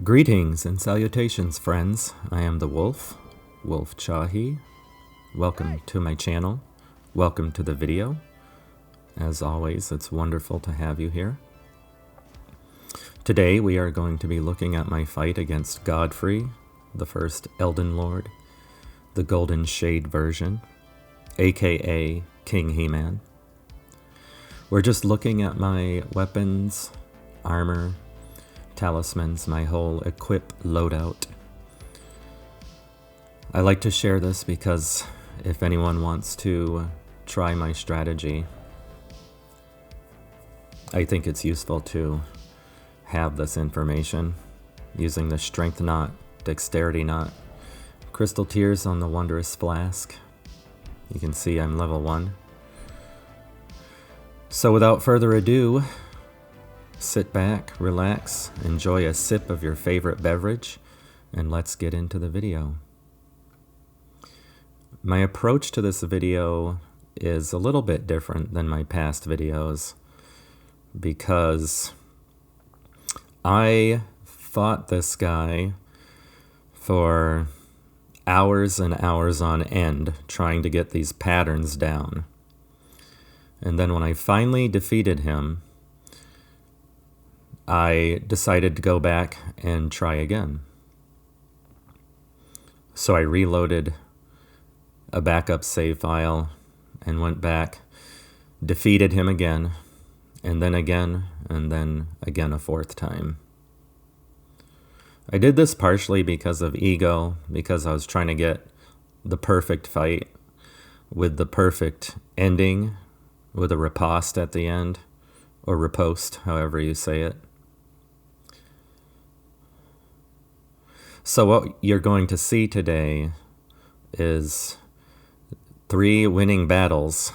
Greetings and salutations, friends. I am the Wolf, Wolf Chahi. Welcome to my channel. Welcome to the video. As always, it's wonderful to have you here. Today we are going to be looking at my fight against Godfrey, the first Elden Lord, the Golden Shade version, aka King He-Man. We're just looking at my weapons, armor, talismans, my whole equip loadout. I like to share this because if anyone wants to try my strategy, I think it's useful to have this information using the strength knot, dexterity knot, crystal tears on the wondrous flask. You can see I'm level 1. So without further ado, sit back, relax, enjoy a sip of your favorite beverage, and let's get into the video. My approach to this video is a little bit different than my past videos because I fought this guy for hours and hours on end trying to get these patterns down. And then when I finally defeated him, I decided to go back and try again. So I reloaded a backup save file and went back, defeated him again, and then again a fourth time. I did this partially because of ego, because I was trying to get the perfect fight with the perfect ending, with a riposte at the end, or riposte, however you say it. So what you're going to see today is 3 winning battles,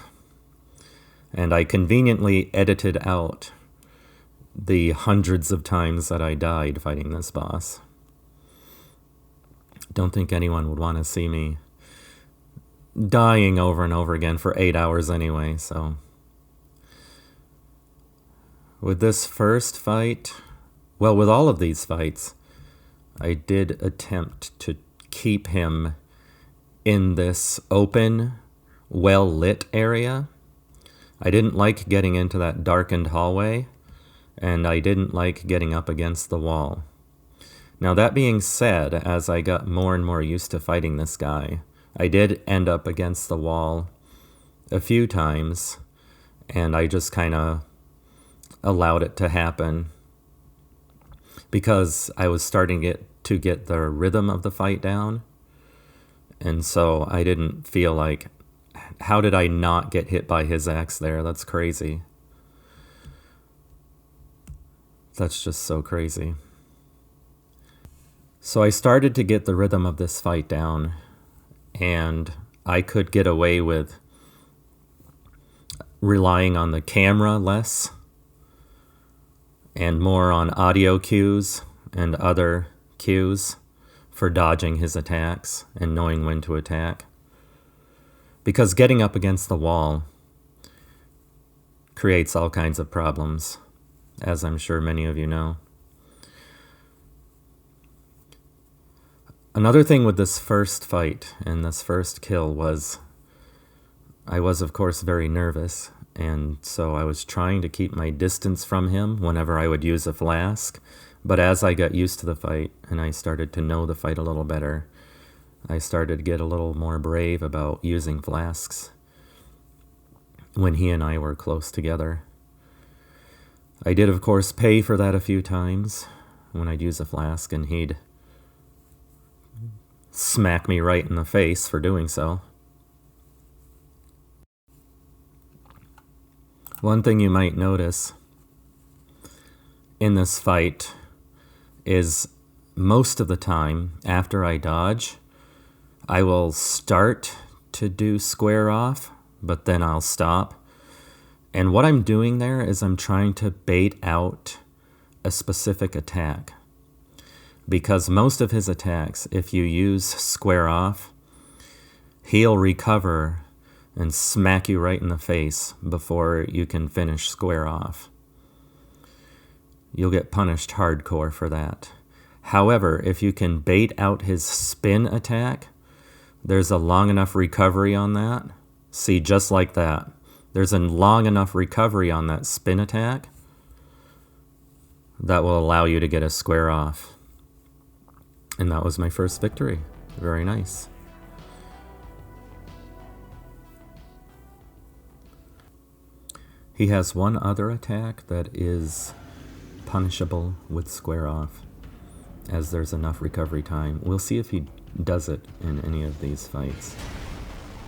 and I conveniently edited out the hundreds of times that I died fighting this boss. Don't think anyone would want to see me dying over and over again for 8 hours anyway, so. With this first fight, well, with all of these fights, I did attempt to keep him in this open, well-lit area. I didn't like getting into that darkened hallway, and I didn't like getting up against the wall. Now that being said, as I got more and more used to fighting this guy, I did end up against the wall a few times, and I just kind of allowed it to happen because I was starting to get the rhythm of the fight down, and so I didn't feel like, how did I not get hit by his axe there? That's crazy. That's just so crazy. So I started to get the rhythm of this fight down, and I could get away with relying on the camera less and more on audio cues and other cues for dodging his attacks and knowing when to attack. Because getting up against the wall creates all kinds of problems, as I'm sure many of you know. Another thing with this first fight and this first kill was I was, of course, very nervous, and so I was trying to keep my distance from him whenever I would use a flask. But as I got used to the fight and I started to know the fight a little better, I started to get a little more brave about using flasks when he and I were close together. I did, of course, pay for that a few times when I'd use a flask and he'd smack me right in the face for doing so. One thing you might notice in this fight is most of the time after I dodge, I will start to do square off, but then I'll stop. And what I'm doing there is I'm trying to bait out a specific attack. Because most of his attacks, if you use square off, he'll recover and smack you right in the face before you can finish square off. You'll get punished hardcore for that. However, if you can bait out his spin attack, there's a long enough recovery on that. See, just like that. There's a long enough recovery on that spin attack that will allow you to get a square off. And that was my first victory. Very nice. He has one other attack that is punishable with square off, as there's enough recovery time. We'll see if he does it in any of these fights.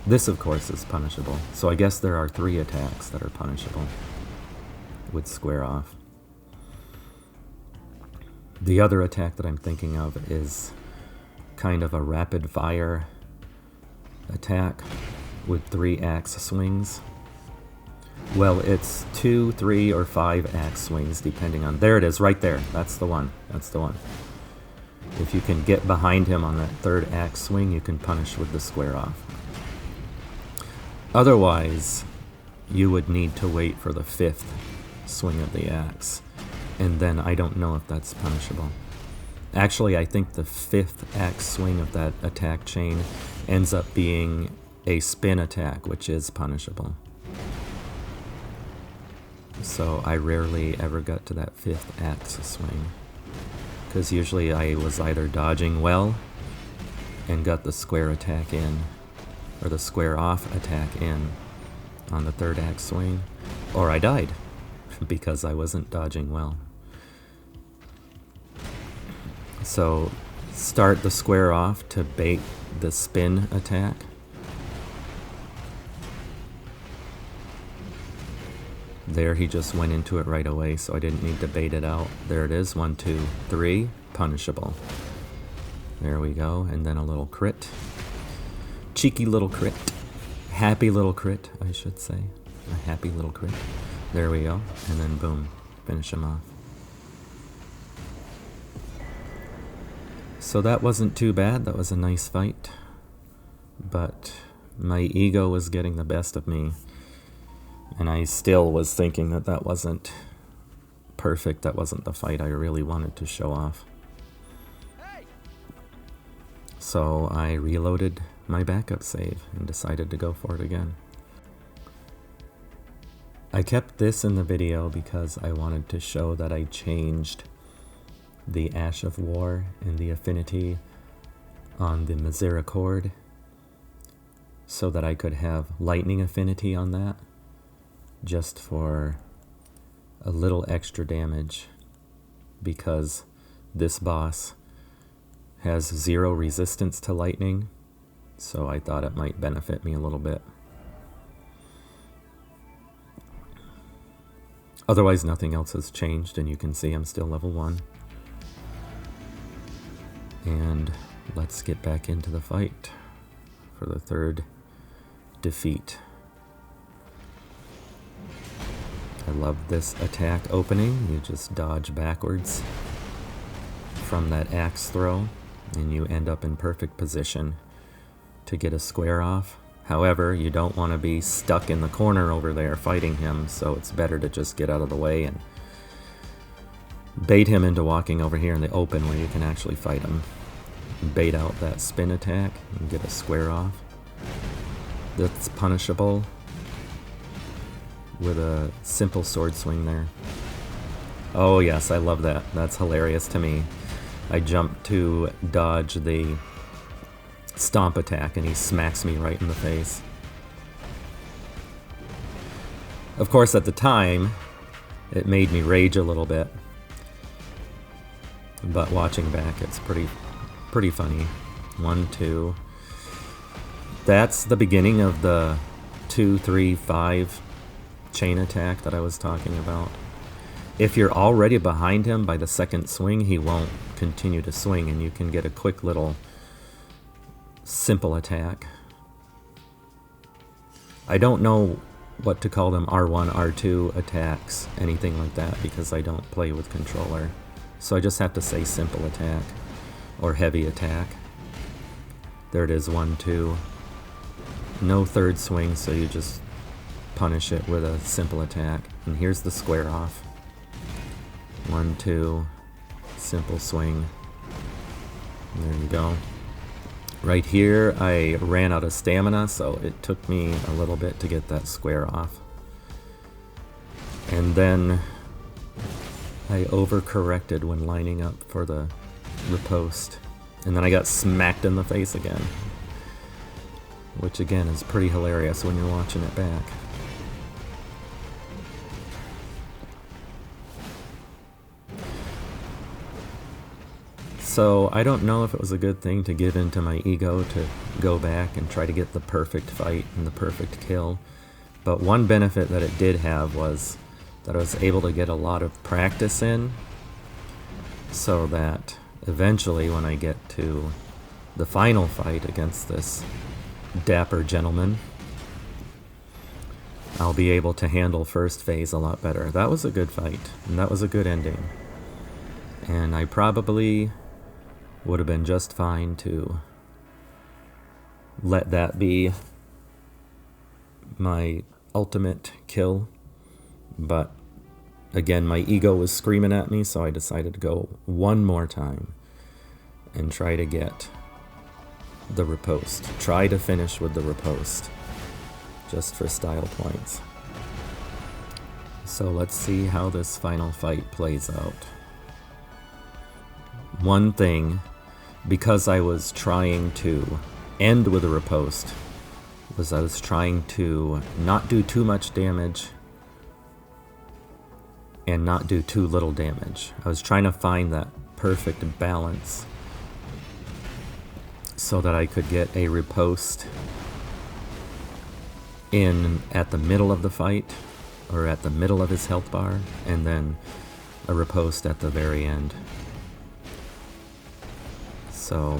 This, of course, is punishable. So I guess there are 3 attacks that are punishable with square off. The other attack that I'm thinking of is kind of a rapid fire attack with 3 axe swings. Well, it's 2, 3, or 5 axe swings, depending on... There it is, right there. That's the one. That's the one. If you can get behind him on that 3rd axe swing, you can punish with the square off. Otherwise, you would need to wait for the 5th swing of the axe. And then I don't know if that's punishable. Actually, I think the 5th axe swing of that attack chain ends up being a spin attack, which is punishable. So I rarely ever got to that 5th axe swing, because usually I was either dodging well and got the square attack in, or the square off attack in on the 3rd axe swing, or I died because I wasn't dodging well. So start the square off to bait the spin attack. There, he just went into it right away, so I didn't need to bait it out. There it is, 1, 2, 3, punishable. There we go, and then a little crit. Cheeky little crit. Happy little crit, I should say. A happy little crit. There we go, and then boom, finish him off. So that wasn't too bad, that was a nice fight. But my ego was getting the best of me. And I still was thinking that that wasn't perfect. That wasn't the fight I really wanted to show off. So I reloaded my backup save and decided to go for it again. I kept this in the video because I wanted to show that I changed the Ash of War and the affinity on the Misericord so that I could have lightning affinity on that, just for a little extra damage, because this boss has 0 resistance to lightning, so I thought it might benefit me a little bit. Otherwise, nothing else has changed, and you can see I'm still level 1. And let's get back into the fight for the 3rd defeat. I love this attack opening. You just dodge backwards from that axe throw, and you end up in perfect position to get a square off. However, you don't want to be stuck in the corner over there fighting him, so it's better to just get out of the way and bait him into walking over here in the open where you can actually fight him. Bait out that spin attack and get a square off. That's punishable with a simple sword swing there. Oh yes, I love that. That's hilarious to me. I jump to dodge the stomp attack and he smacks me right in the face. Of course, at the time, it made me rage a little bit. But watching back, it's pretty funny. 1, 2. That's the beginning of the 2, 3, 5 chain attack that I was talking about. If you're already behind him by the 2nd swing, he won't continue to swing, and you can get a quick little simple attack. I don't know what to call them, R1, R2 attacks, anything like that, because I don't play with controller. So I just have to say simple attack or heavy attack. There it is, 1, 2. No 3rd swing, so you just punish it with a simple attack. And here's the square off. 1, 2, simple swing. There you go. Right here, I ran out of stamina, so it took me a little bit to get that square off. And then I overcorrected when lining up for the riposte. And then I got smacked in the face again. Which again is pretty hilarious when you're watching it back. So I don't know if it was a good thing to give in to my ego to go back and try to get the perfect fight and the perfect kill. But one benefit that it did have was that I was able to get a lot of practice in, so that eventually when I get to the final fight against this dapper gentleman, I'll be able to handle first phase a lot better. That was a good fight, and that was a good ending. And I probably would have been just fine to let that be my ultimate kill. But again, my ego was screaming at me, so I decided to go one more time and try to get the riposte. Try to finish with the riposte, just for style points. So let's see how this final fight plays out. One thing, because I was trying to end with a riposte, was I was trying to not do too much damage and not do too little damage. I was trying to find that perfect balance so that I could get a riposte in at the middle of the fight, or at the middle of his health bar, and then a riposte at the very end. So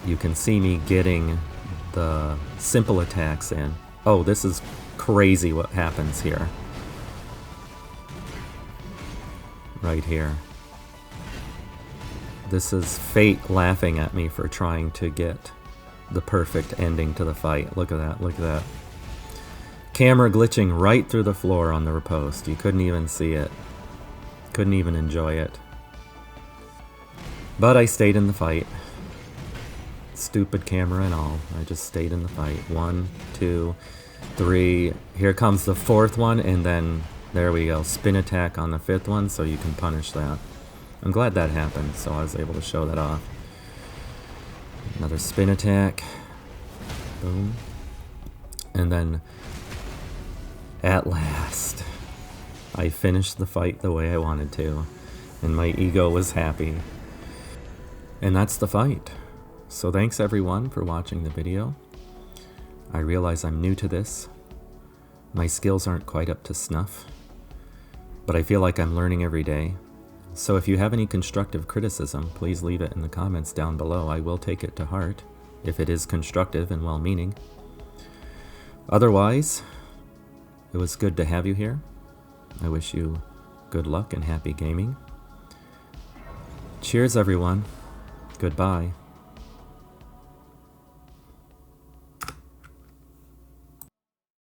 you can see me getting the simple attacks in. Oh, this is crazy what happens here. Right here. This is fate laughing at me for trying to get the perfect ending to the fight. Look at that, look at that. Camera glitching right through the floor on the riposte. You couldn't even see it. Couldn't even enjoy it. But I stayed in the fight. Stupid camera and all. I just stayed in the fight. 1, 2, 3. Here comes the fourth one, and then there we go. Spin attack on the fifth one, so you can punish that. I'm glad that happened, so I was able to show that off. Another spin attack. Boom. And then, at last, I finished the fight the way I wanted to, and my ego was happy. And that's the fight. So thanks everyone for watching the video. I realize I'm new to this. My skills aren't quite up to snuff, but I feel like I'm learning every day. So if you have any constructive criticism, please leave it in the comments down below. I will take it to heart, if it is constructive and well-meaning. Otherwise, it was good to have you here. I wish you good luck and happy gaming. Cheers everyone. Goodbye.